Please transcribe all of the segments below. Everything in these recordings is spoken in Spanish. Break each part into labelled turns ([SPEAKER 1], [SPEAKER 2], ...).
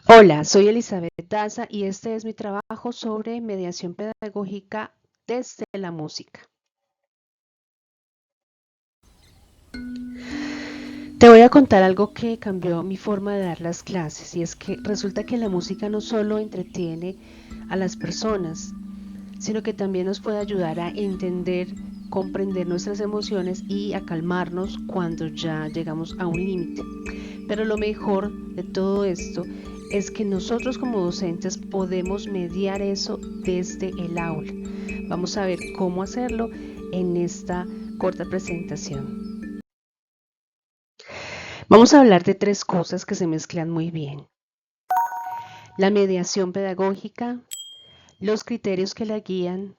[SPEAKER 1] Hola, soy Elizabeth Daza y este es mi trabajo sobre mediación pedagógica desde la música. Te voy a contar algo que cambió mi forma de dar las clases y es que resulta que la música no solo entretiene a las personas, sino que también nos puede ayudar a entender, comprender nuestras emociones y a calmarnos cuando ya llegamos a un límite. Pero lo mejor de todo esto es que nosotros como docentes podemos mediar eso desde el aula. Vamos a ver cómo hacerlo en esta corta presentación. Vamos a hablar de tres cosas que se mezclan muy bien. La mediación pedagógica, los criterios que la guían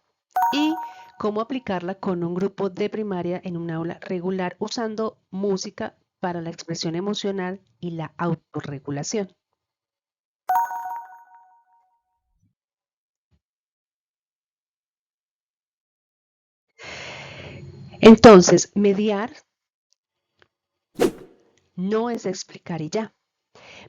[SPEAKER 1] y cómo aplicarla con un grupo de primaria en un aula regular usando música para la expresión emocional y la autorregulación. Entonces, mediar no es explicar y ya.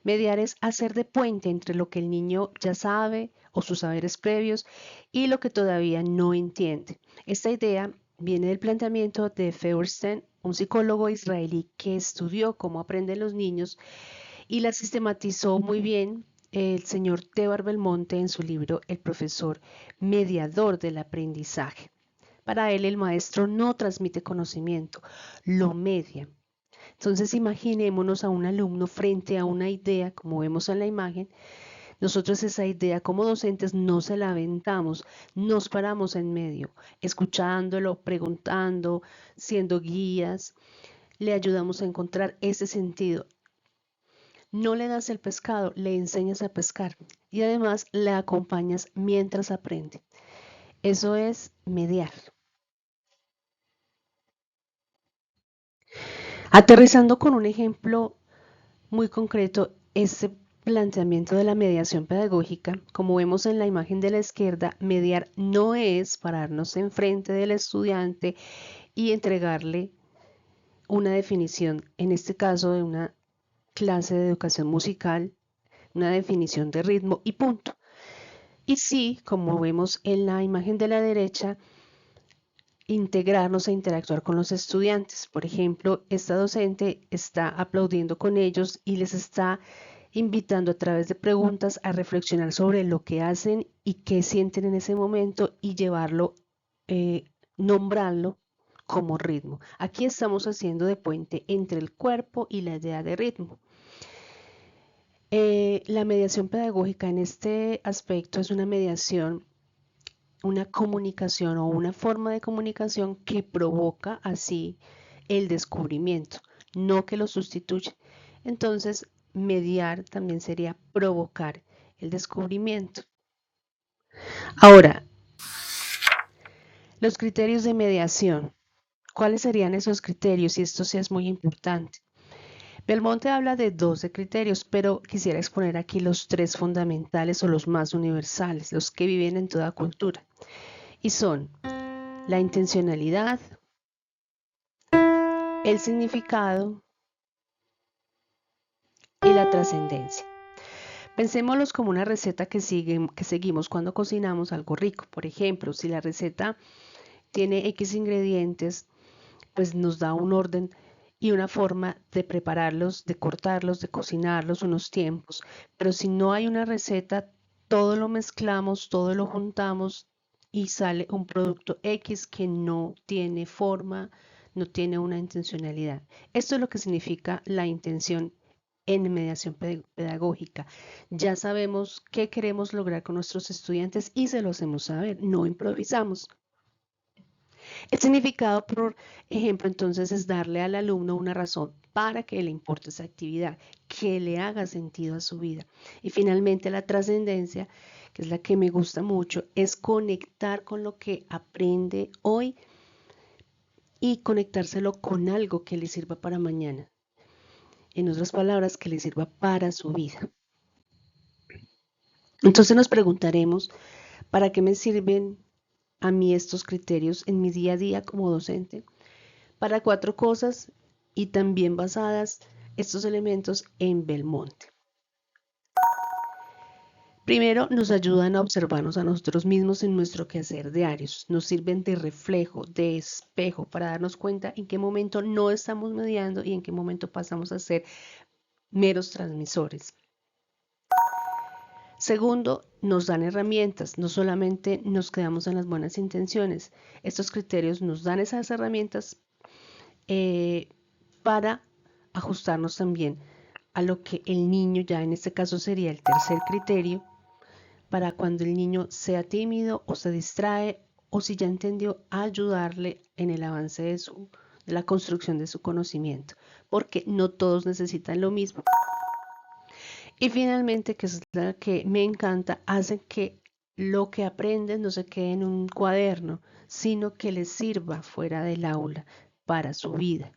[SPEAKER 1] Mediar es hacer de puente entre lo que el niño ya sabe o sus saberes previos y lo que todavía no entiende. Esta idea viene del planteamiento de Feuerstein, un psicólogo israelí que estudió cómo aprenden los niños y la sistematizó muy bien el señor Tebar Belmonte en su libro El profesor mediador del aprendizaje. Para él el maestro no transmite conocimiento, lo media. Entonces imaginémonos a un alumno frente a una idea, como vemos en la imagen. Nosotros esa idea como docentes no se la aventamos, nos paramos en medio, escuchándolo, preguntando, siendo guías, le ayudamos a encontrar ese sentido. No le das el pescado, le enseñas a pescar y además le acompañas mientras aprende. Eso es mediar. Aterrizando con un ejemplo muy concreto, este planteamiento de la mediación pedagógica, como vemos en la imagen de la izquierda, mediar no es pararnos enfrente del estudiante y entregarle una definición, en este caso de una clase de educación musical, una definición de ritmo y punto. Y sí, como vemos en la imagen de la derecha, integrarnos e interactuar con los estudiantes. Por ejemplo, esta docente está aplaudiendo con ellos y les está invitando a través de preguntas a reflexionar sobre lo que hacen y qué sienten en ese momento y llevarlo, eh, nombrarlo como ritmo. Aquí estamos haciendo de puente entre el cuerpo y la idea de ritmo. La mediación pedagógica en este aspecto es una mediación, una comunicación o una forma de comunicación que provoca así el descubrimiento, no que lo sustituye. Entonces, mediar también sería provocar el descubrimiento. Ahora, los criterios de mediación. ¿Cuáles serían esos criterios? Y esto sí es muy importante. Belmonte habla de 12 criterios, pero quisiera exponer aquí los tres fundamentales o los más universales, los que viven en toda cultura. Y son la intencionalidad, el significado y la trascendencia. Pensémoslos como una receta que seguimos cuando cocinamos algo rico. Por ejemplo, si la receta tiene X ingredientes, pues nos da un orden y una forma de prepararlos, de cortarlos, de cocinarlos, unos tiempos. Pero si no hay una receta, todo lo mezclamos, todo lo juntamos y sale un producto X que no tiene forma, no tiene una intencionalidad. Esto es lo que significa la intención en mediación pedagógica. Ya sabemos qué queremos lograr con nuestros estudiantes y se lo hacemos saber, no improvisamos. El significado, por ejemplo, entonces es darle al alumno una razón para que le importe esa actividad, que le haga sentido a su vida. Y finalmente la trascendencia, que es la que me gusta mucho, es conectar con lo que aprende hoy y conectárselo con algo que le sirva para mañana. En otras palabras, que le sirva para su vida. Entonces nos preguntaremos, ¿para qué me sirven a mí estos criterios en mi día a día como docente? Para cuatro cosas y también basadas estos elementos en Belmonte. Primero, nos ayudan a observarnos a nosotros mismos en nuestro quehacer diario. Nos sirven de reflejo, de espejo, para darnos cuenta en qué momento no estamos mediando y en qué momento pasamos a ser meros transmisores. Segundo, nos dan herramientas, no solamente nos quedamos en las buenas intenciones. Estos criterios nos dan esas herramientas para ajustarnos también a lo que el niño, ya en este caso sería el tercer criterio, para cuando el niño sea tímido o se distrae o si ya entendió, ayudarle en el avance de la construcción de su conocimiento, porque no todos necesitan lo mismo. Y finalmente, que es la que me encanta, hacen que lo que aprenden no se quede en un cuaderno, sino que les sirva fuera del aula para su vida.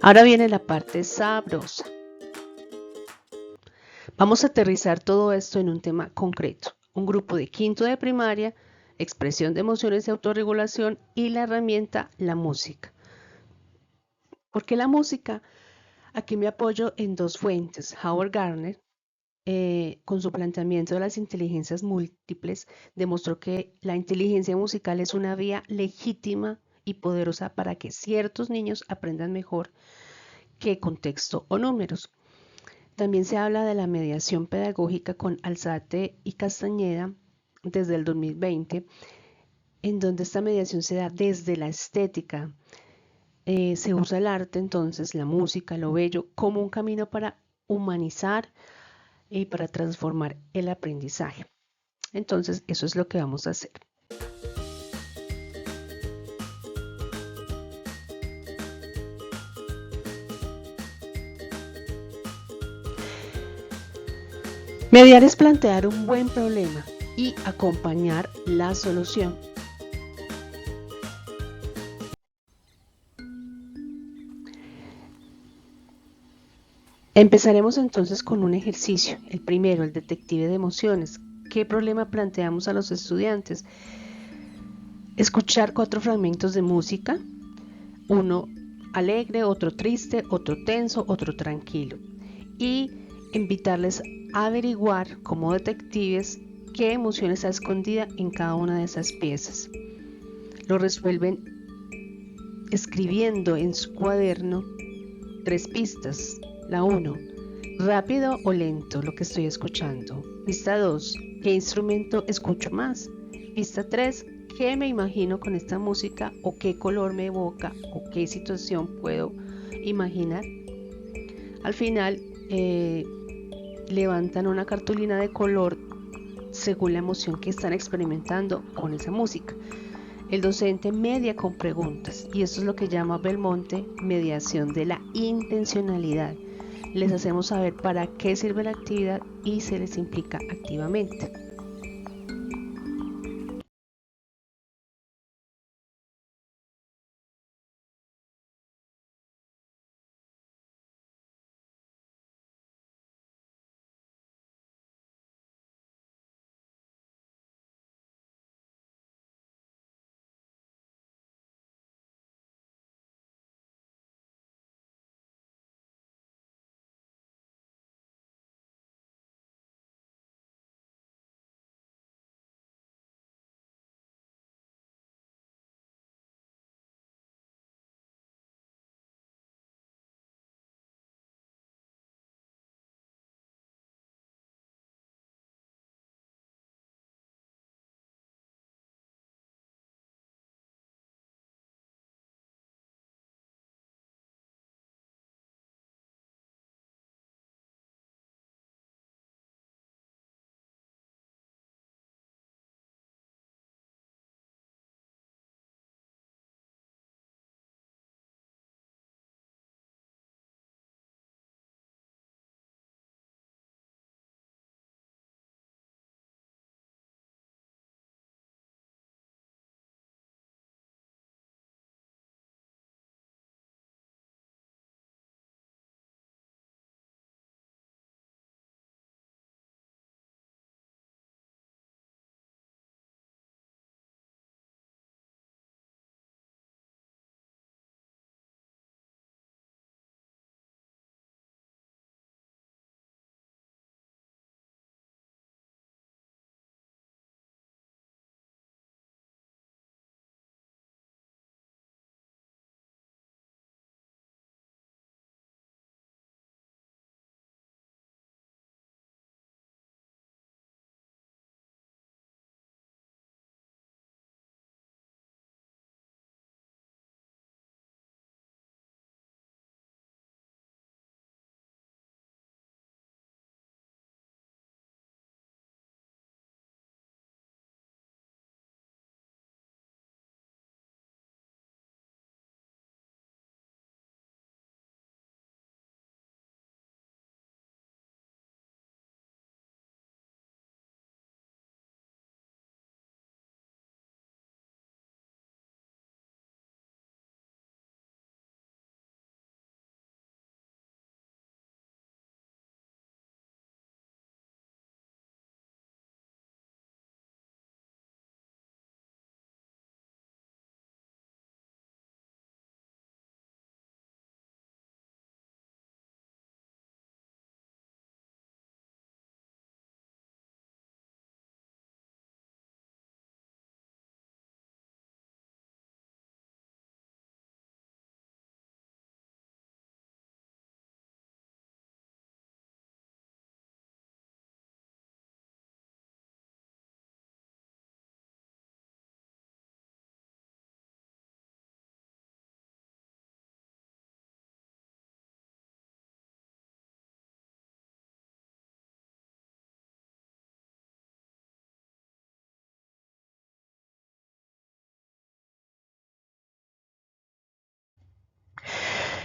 [SPEAKER 1] Ahora viene la parte sabrosa. Vamos a aterrizar todo esto en un tema concreto. Un grupo de quinto de primaria, expresión de emociones y autorregulación y la herramienta, la música. ¿Por qué la música? Aquí me apoyo en dos fuentes. Howard Gardner, con su planteamiento de las inteligencias múltiples, demostró que la inteligencia musical es una vía legítima y poderosa para que ciertos niños aprendan mejor que con texto o números. También se habla de la mediación pedagógica con Alzate y Castañeda desde el 2020, en donde esta mediación se da desde la estética. Se usa el arte, entonces, la música, lo bello, como un camino para humanizar y para transformar el aprendizaje. Entonces, eso es lo que vamos a hacer. Mediar es plantear un buen problema y acompañar la solución. Empezaremos entonces con un ejercicio. El primero, el detective de emociones. ¿Qué problema planteamos a los estudiantes? Escuchar 4 fragmentos de música, uno alegre, otro triste, otro tenso, otro tranquilo. Y invitarles a averiguar como detectives qué emoción está escondida en cada una de esas piezas. Lo resuelven escribiendo en su cuaderno 3 pistas. La 1, rápido o lento lo que estoy escuchando. Pista 2, ¿qué instrumento escucho más? Pista 3, ¿qué me imagino con esta música o qué color me evoca o qué situación puedo imaginar? Al final levantan una cartulina de color según la emoción que están experimentando con esa música. El docente media con preguntas y esto es lo que llama Belmonte mediación de la intencionalidad. Les hacemos saber para qué sirve la actividad y se les implica activamente.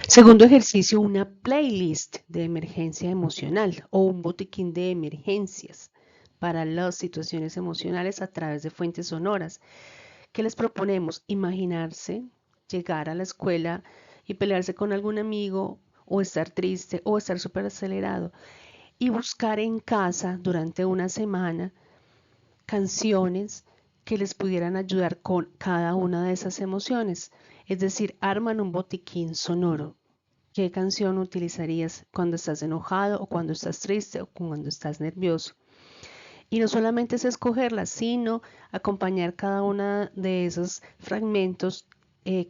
[SPEAKER 1] Segundo ejercicio, una playlist de emergencia emocional o un botiquín de emergencias para las situaciones emocionales a través de fuentes sonoras. ¿Qué les proponemos? Imaginarse llegar a la escuela y pelearse con algún amigo o estar triste o estar súper acelerado y buscar en casa durante una semana canciones que les pudieran ayudar con cada una de esas emociones. Es decir, arman un botiquín sonoro. ¿Qué canción utilizarías cuando estás enojado o cuando estás triste o cuando estás nervioso? Y no solamente es escogerlas, sino acompañar cada una de esos fragmentos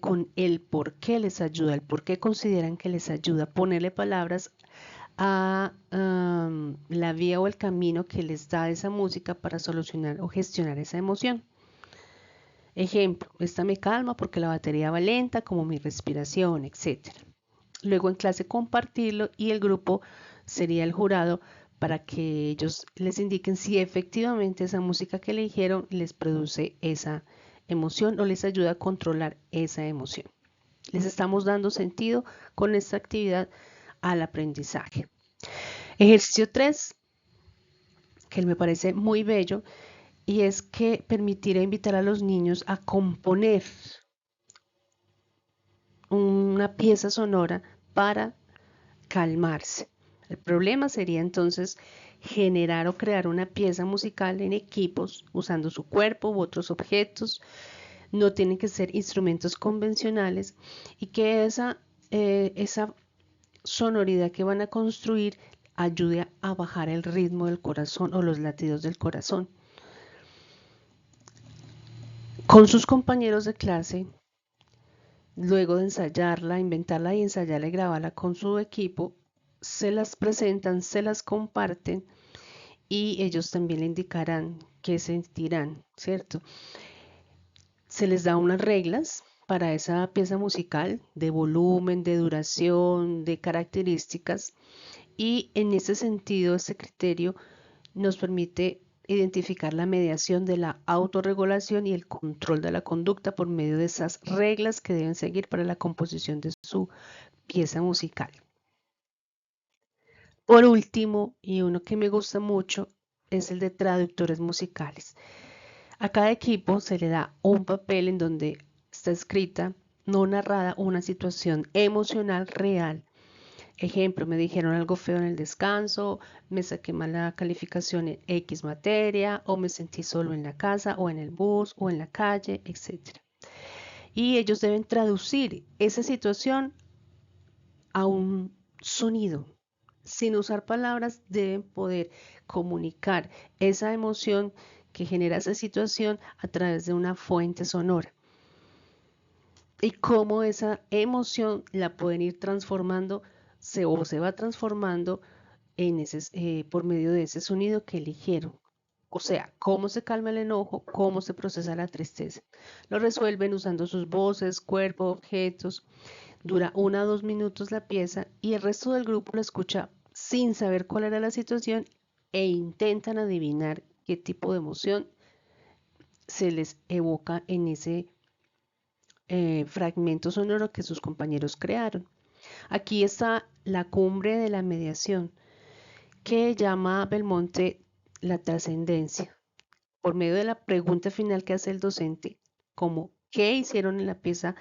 [SPEAKER 1] con el por qué les ayuda, el por qué consideran que les ayuda, ponerle palabras a la vía o el camino que les da esa música para solucionar o gestionar esa emoción. Ejemplo, esta me calma porque la batería va lenta, como mi respiración, etc. Luego en clase compartirlo y el grupo sería el jurado para que ellos les indiquen si efectivamente esa música que eligieron les produce esa emoción o les ayuda a controlar esa emoción. Les estamos dando sentido con esta actividad al aprendizaje. Ejercicio 3, que me parece muy bello, y es que permitir e invitar a los niños a componer una pieza sonora para calmarse. El problema sería entonces generar o crear una pieza musical en equipos usando su cuerpo u otros objetos. No tienen que ser instrumentos convencionales y que esa sonoridad que van a construir ayude a bajar el ritmo del corazón o los latidos del corazón. Con sus compañeros de clase, luego de ensayarla, inventarla y ensayarla y grabarla con su equipo, se las presentan, se las comparten y ellos también le indicarán qué sentirán, ¿cierto? Se les da unas reglas para esa pieza musical de volumen, de duración, de características y en ese sentido, este criterio nos permite identificar la mediación de la autorregulación y el control de la conducta por medio de esas reglas que deben seguir para la composición de su pieza musical. Por último, y uno que me gusta mucho, es el de traductores musicales. A cada equipo se le da un papel en donde está escrita, no narrada, una situación emocional real. Ejemplo, me dijeron algo feo en el descanso, me saqué mala calificación en X materia, o me sentí solo en la casa, o en el bus, o en la calle, etc. Y ellos deben traducir esa situación a un sonido. Sin usar palabras, deben poder comunicar esa emoción que genera esa situación a través de una fuente sonora. Y cómo esa emoción la pueden ir transformando se va transformando por medio de ese sonido que eligieron. O sea, cómo se calma el enojo, cómo se procesa la tristeza. Lo resuelven usando sus voces, cuerpo, objetos. Dura 1 a 2 minutos la pieza y el resto del grupo la escucha sin saber cuál era la situación e intentan adivinar qué tipo de emoción se les evoca en ese fragmento sonoro que sus compañeros crearon. Aquí está la cumbre de la mediación que llama Belmonte la trascendencia, por medio de la pregunta final que hace el docente, como qué hicieron en la pieza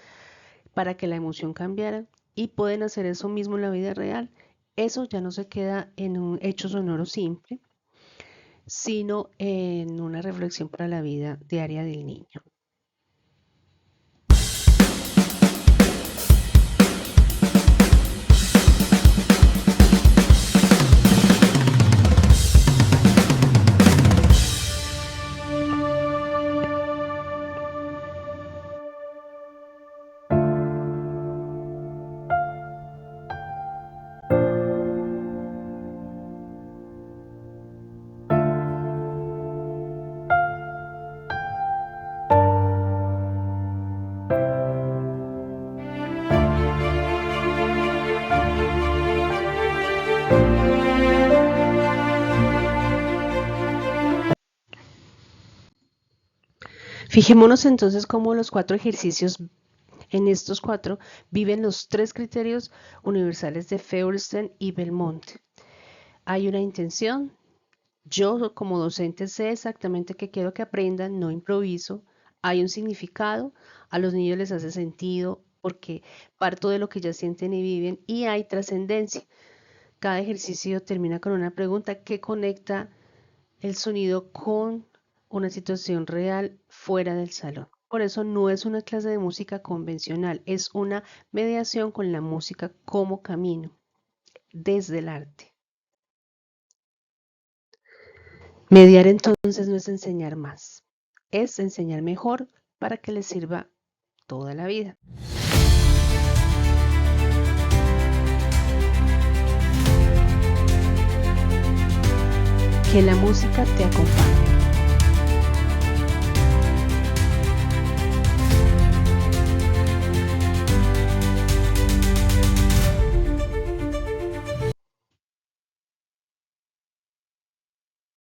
[SPEAKER 1] para que la emoción cambiara y pueden hacer eso mismo en la vida real. Eso ya no se queda en un hecho sonoro simple, sino en una reflexión para la vida diaria del niño. Fijémonos entonces cómo los 4 ejercicios En estos cuatro viven los tres criterios universales de Feuerstein y Belmont. Hay una intención. Yo como docente sé exactamente qué quiero que aprendan, no improviso. Hay un significado, a los niños les hace sentido porque parto de lo que ya sienten y viven, y hay trascendencia. Cada ejercicio termina con una pregunta que conecta el sonido con una situación real fuera del salón. Por eso no es una clase de música convencional, es una mediación con la música como camino, desde el arte. Mediar entonces no es enseñar más, es enseñar mejor para que les sirva toda la vida. Que la música te acompañe.